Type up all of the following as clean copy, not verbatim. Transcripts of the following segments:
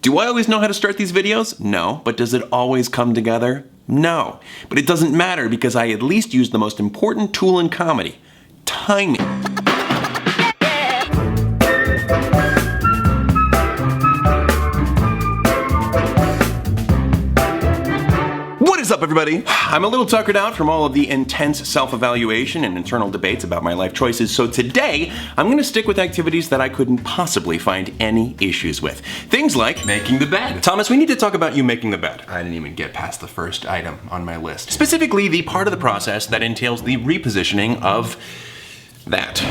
Do I always know how to start these videos? No. But does it always come together? No. But it doesn't matter because I at least use the most important tool in comedy: timing. What is up, everybody? I'm a little tuckered out from all of the intense self-evaluation and internal debates about my life choices, so today I'm gonna stick with activities that I couldn't possibly find any issues with. Things like making the bed. Thomas, we need to talk about you making the bed. I didn't even get past the first item on my list. Specifically, the part of the process that entails the repositioning of that.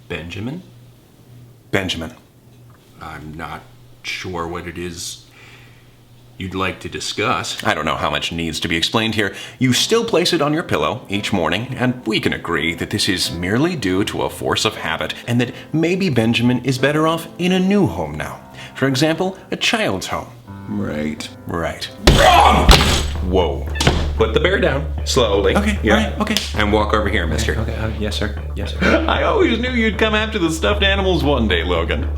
Benjamin? Benjamin. I'm not sure what it is you'd like to discuss. I don't know how much needs to be explained here. You still place it on your pillow each morning, and we can agree that this is merely due to a force of habit, and that maybe Benjamin is better off in a new home now. For example, a child's home. Right. Wrong! Whoa. Put the bear down, slowly. Okay, yeah. All right, okay. And walk over here, mister. Okay, yes, sir. Yes, sir. I always knew you'd come after the stuffed animals one day, Logan.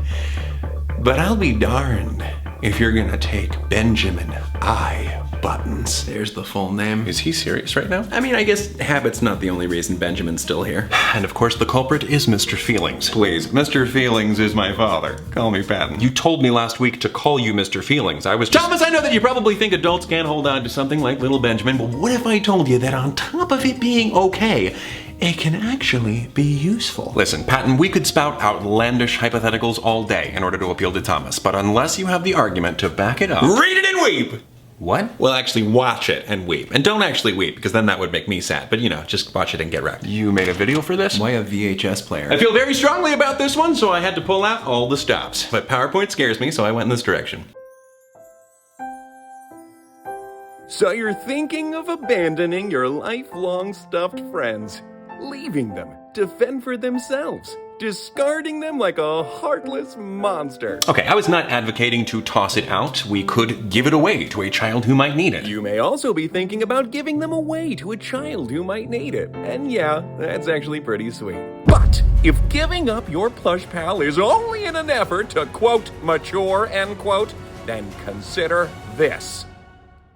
But I'll be darned if you're gonna take Benjamin I Buttons. There's the full name. Is he serious right now? I mean, I guess habit's not the only reason Benjamin's still here. And of course the culprit is Mr. Feelings. Please, Mr. Feelings is my father. Call me Patton. You told me last week to call you Mr. Feelings. I was just— Thomas, I know that you probably think adults can't hold on to something like little Benjamin, but what if I told you that on top of it being okay, it can actually be useful? Listen, Patton, we could spout outlandish hypotheticals all day in order to appeal to Thomas, but unless you have the argument to back it up— read it and weep! What? Well, actually watch it and weep. And don't actually weep, because then that would make me sad. But you know, just watch it and get wrecked. You made a video for this? Why a VHS player? I feel very strongly about this one, so I had to pull out all the stops. But PowerPoint scares me, so I went in this direction. So you're thinking of abandoning your lifelong stuffed friends, leaving them to fend for themselves, discarding them like a heartless monster. Okay, I was not advocating to toss it out. We could give it away to a child who might need it. You may also be thinking about giving them away to a child who might need it. And yeah, that's actually pretty sweet. But if giving up your plush pal is only in an effort to, quote, mature, end quote, then consider this.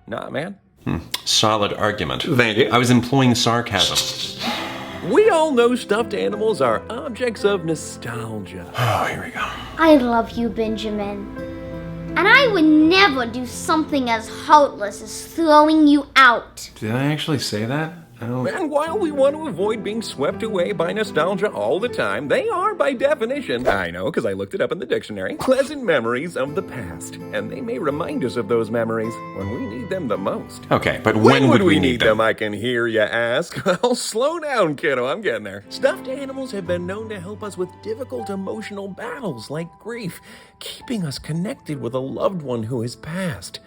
Nah, man. Solid argument. Thank you. I was employing sarcasm. We all know stuffed animals are objects of nostalgia. Oh, here we go. I love you, Benjamin. And I would never do something as heartless as throwing you out. Did I actually say that? And while we want to avoid being swept away by nostalgia all the time, they are by definition, I know because I looked it up in the dictionary, pleasant memories of the past. And they may remind us of those memories when we need them the most. Okay, but when would we need them? I can hear you ask. Well, slow down, kiddo, I'm getting there. Stuffed animals have been known to help us with difficult emotional battles like grief, keeping us connected with a loved one who has passed.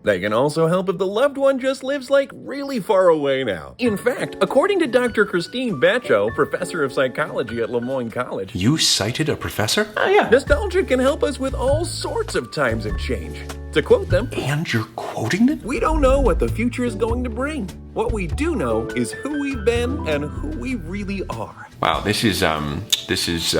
They can also help if the loved one just lives, like, really far away now. In fact, according to Dr. Christine Batcho, professor of psychology at Lemoyne College— You cited a professor? Yeah. Nostalgia can help us with all sorts of times of change. To quote them— And you're quoting them? We don't know what the future is going to bring. What we do know is who we've been and who we really are. Wow, this is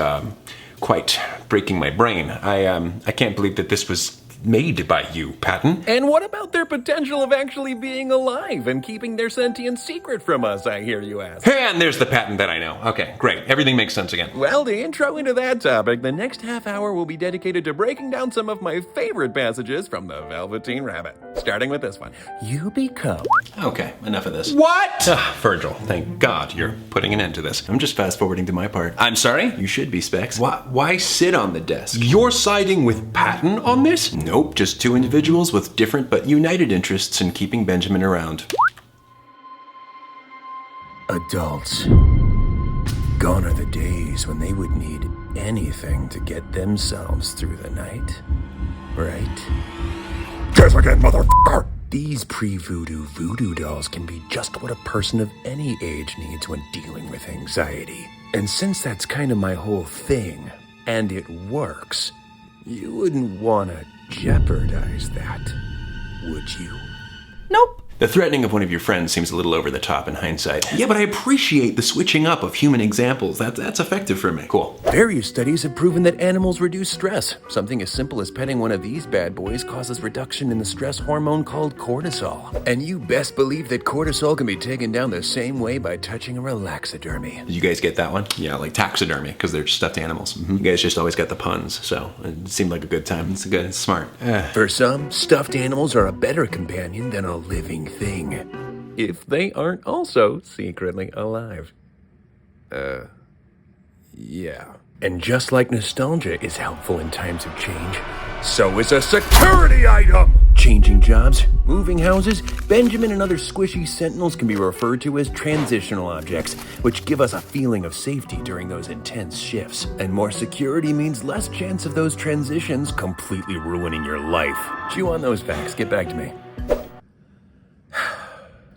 quite breaking my brain. I can't believe that this was made by you, Patton. And what about their potential of actually being alive and keeping their sentience secret from us, I hear you ask? And there's the Patton that I know. Okay, great. Everything makes sense again. Well, to intro into that topic, the next half hour will be dedicated to breaking down some of my favorite passages from the Velveteen Rabbit. Starting with this one. You become— Okay, enough of this. What? Virgil, thank God you're putting an end to this. I'm just fast-forwarding to my part. I'm sorry? You should be, Specs. Why sit on the desk? You're siding with Patton on this? Nope, just two individuals with different but united interests in keeping Benjamin around. Adults. Gone are the days when they would need anything to get themselves through the night. Right? Guess again, motherfucker! These pre-voodoo voodoo dolls can be just what a person of any age needs when dealing with anxiety. And since that's kind of my whole thing, and it works, you wouldn't want to jeopardize that, would you? Nope. The threatening of one of your friends seems a little over the top in hindsight. Yeah, but I appreciate the switching up of human examples. That's effective for me. Cool. Various studies have proven that animals reduce stress. Something as simple as petting one of these bad boys causes reduction in the stress hormone called cortisol. And you best believe that cortisol can be taken down the same way by touching a relaxodermy. Did you guys get that one? Yeah, like taxidermy, because they're stuffed animals. You guys just always got the puns, so it seemed like a good time. It's smart. For some, stuffed animals are a better companion than a living thing. If they aren't also secretly alive. Yeah. And just like nostalgia is helpful in times of change, so is a security item! Changing jobs, moving houses, Benjamin and other squishy sentinels can be referred to as transitional objects, which give us a feeling of safety during those intense shifts. And more security means less chance of those transitions completely ruining your life. Chew on those facts, get back to me.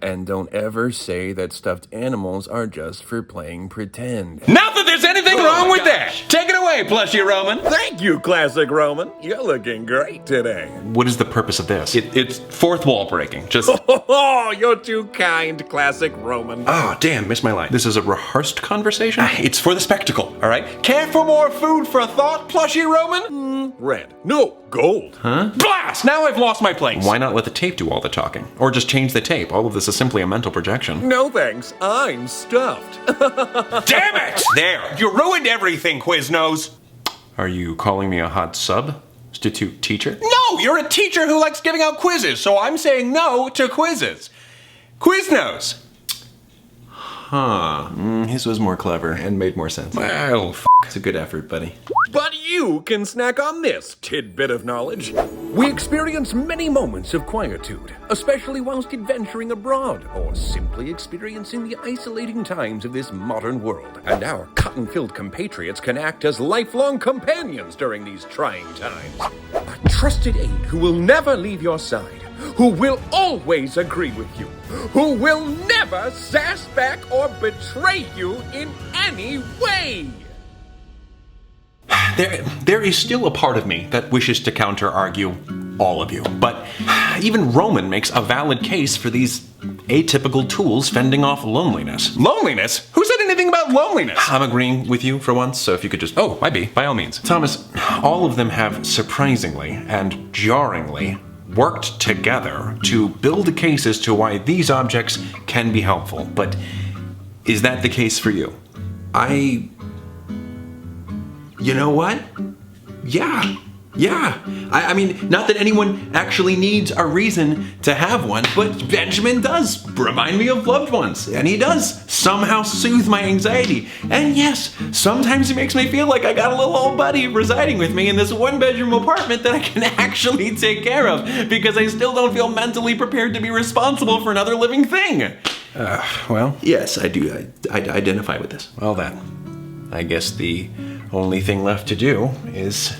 And don't ever say that stuffed animals are just for playing pretend. Not that there's anything wrong with that! Take it away, Plushy Roman! Thank you, Classic Roman. You're looking great today. What is the purpose of this? It's fourth wall breaking. Just... Oh, you're too kind, Classic Roman. Oh, damn, missed my line. This is a rehearsed conversation? It's for the spectacle, all right? Care for more food for thought, Plushy Roman? Red. No, gold. Huh? Blast! Now I've lost my place. Why not let the tape do all the talking? Or just change the tape? All of this is simply a mental projection. No thanks, I'm stuffed. Damn it! There, you ruined everything, Quiznos. Are you calling me a hot substitute teacher? No, you're a teacher who likes giving out quizzes, so I'm saying no to quizzes. Quiznos. Huh. His was more clever and made more sense. Well, it's a good effort, buddy. But you can snack on this tidbit of knowledge. We experience many moments of quietude, especially whilst adventuring abroad or simply experiencing the isolating times of this modern world. And our cotton-filled compatriots can act as lifelong companions during these trying times. A trusted aide who will never leave your side, who will always agree with you, who will never sass back or betray you in any way. There is still a part of me that wishes to counter-argue all of you, but even Roman makes a valid case for these atypical tools fending off loneliness. Loneliness? Who said anything about loneliness? I'm agreeing with you for once, so if you could just... Oh, might be, by all means. Thomas, all of them have surprisingly and jarringly worked together to build a case as to why these objects can be helpful. But is that the case for you? You know what? Yeah. I mean, not that anyone actually needs a reason to have one, but Benjamin does remind me of loved ones, and he does somehow soothe my anxiety. And yes, sometimes he makes me feel like I got a little old buddy residing with me in this one-bedroom apartment that I can actually take care of, because I still don't feel mentally prepared to be responsible for another living thing. Well, yes, I do. I identify with this. Well then, I guess the only thing left to do is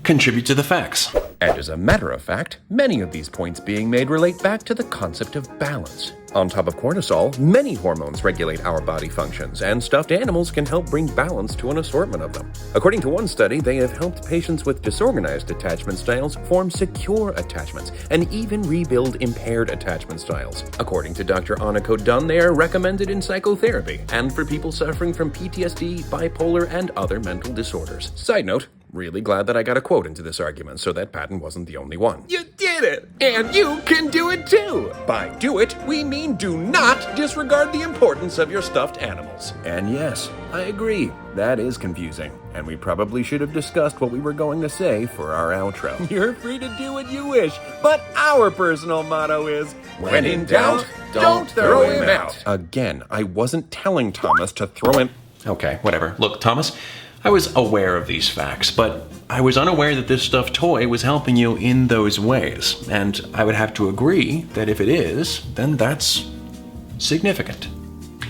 contribute to the facts. And as a matter of fact, many of these points being made relate back to the concept of balance. On top of cortisol, many hormones regulate our body functions, and stuffed animals can help bring balance to an assortment of them. According to one study, they have helped patients with disorganized attachment styles form secure attachments, and even rebuild impaired attachment styles. According to Dr. Aniko Dunn, they are recommended in psychotherapy, and for people suffering from PTSD, bipolar, and other mental disorders. Side note, really glad that I got a quote into this argument so that Patton wasn't the only one. You did it! And you can do it too! By do it, we mean do not disregard the importance of your stuffed animals. And yes, I agree, that is confusing. And we probably should have discussed what we were going to say for our outro. You're free to do what you wish, but our personal motto is, when in doubt, don't throw him out. Again, I wasn't telling Thomas to throw him... Okay, whatever. Look, Thomas, I was aware of these facts, but I was unaware that this stuffed toy was helping you in those ways. And I would have to agree that if it is, then that's significant.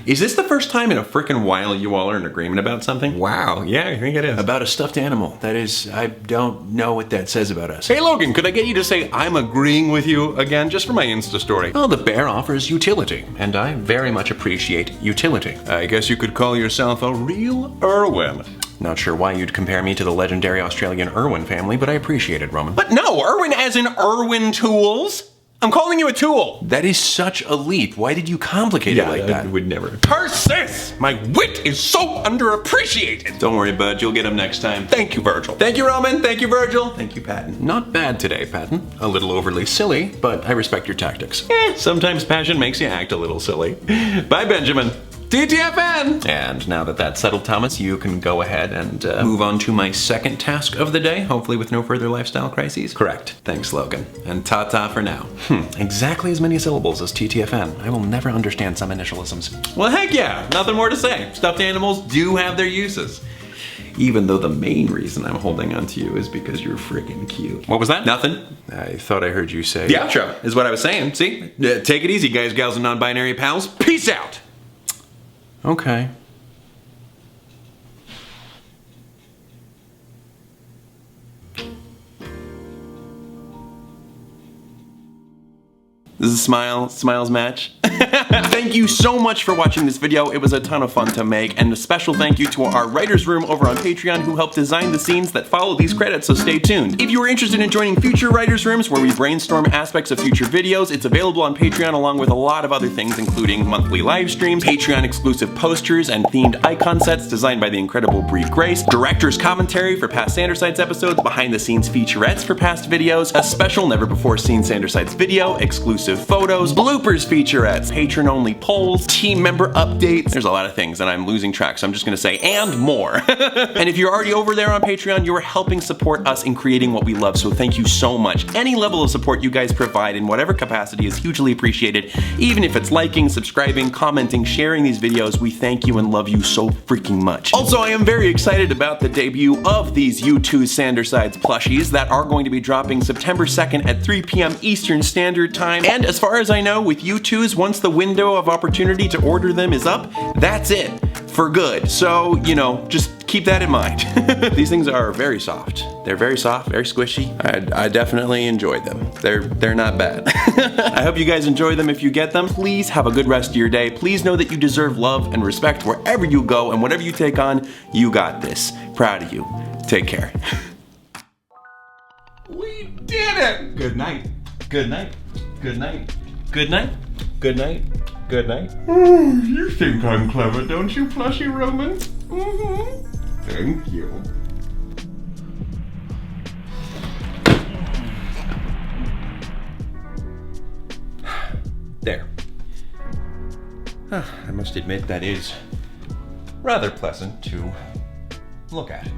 Is this the first time in a frickin' while you all are in agreement about something? Wow, yeah, I think it is. About a stuffed animal. That is, I don't know what that says about us. Hey Logan, could I get you to say I'm agreeing with you again, just for my Insta story? Well, the bear offers utility, and I very much appreciate utility. I guess you could call yourself a real Irwin. Not sure why you'd compare me to the legendary Australian Irwin family, but I appreciate it, Roman. But no, Irwin as in Irwin Tools. I'm calling you a tool. That is such a leap. Why did you complicate it like that? I would never. Persist! My wit is so underappreciated. Don't worry, bud. You'll get him next time. Thank you, Virgil. Thank you, Roman. Thank you, Virgil. Thank you, Patton. Not bad today, Patton. A little overly silly, but I respect your tactics. Sometimes passion makes you act a little silly. Bye, Benjamin. TTFN! And now that that's settled, Thomas, you can go ahead and move on to my second task of the day, hopefully with no further lifestyle crises. Correct. Thanks, Logan. And ta-ta for now. Exactly as many syllables as TTFN. I will never understand some initialisms. Well, heck yeah, nothing more to say. Stuffed animals do have their uses. Even though the main reason I'm holding on to you is because you're freaking cute. What was that? Nothing. I thought I heard you say... The outro is what I was saying, see? Take it easy, guys, gals, and non-binary pals. Peace out! Okay. This is Smiles match. Thank you so much for watching this video. It was a ton of fun to make, and a special thank you to our writers room over on Patreon who helped design the scenes that follow these credits, so stay tuned. If you are interested in joining future writers rooms where we brainstorm aspects of future videos, it's available on Patreon along with a lot of other things, including monthly live streams, Patreon exclusive posters, and themed icon sets designed by the incredible Brie Grace, director's commentary for past Sandersides episodes, behind the scenes featurettes for past videos, a special never before seen Sandersides video, exclusive photos, bloopers featurettes, patron-only polls, team member updates. There's a lot of things and I'm losing track, so I'm just gonna say, and more. And if you're already over there on Patreon, you are helping support us in creating what we love, so thank you so much. Any level of support you guys provide in whatever capacity is hugely appreciated, even if it's liking, subscribing, commenting, sharing these videos. We thank you and love you so freaking much. Also, I am very excited about the debut of these U2 Sandersides plushies that are going to be dropping September 2nd at 3 p.m. Eastern Standard Time. And as far as I know, with U2s, once the window of opportunity to order them is up, that's it, for good. So, you know, just keep that in mind. These things are very soft. They're very soft, very squishy. I definitely enjoyed them. They're not bad. I hope you guys enjoy them if you get them. Please have a good rest of your day. Please know that you deserve love and respect wherever you go, and whatever you take on, you got this. Proud of you. Take care. We did it! Good night. Good night. Good night. Good night. Good night. Good night. You think I'm clever, don't you, Plushy Roman? Thank you. There. I must admit that is rather pleasant to look at.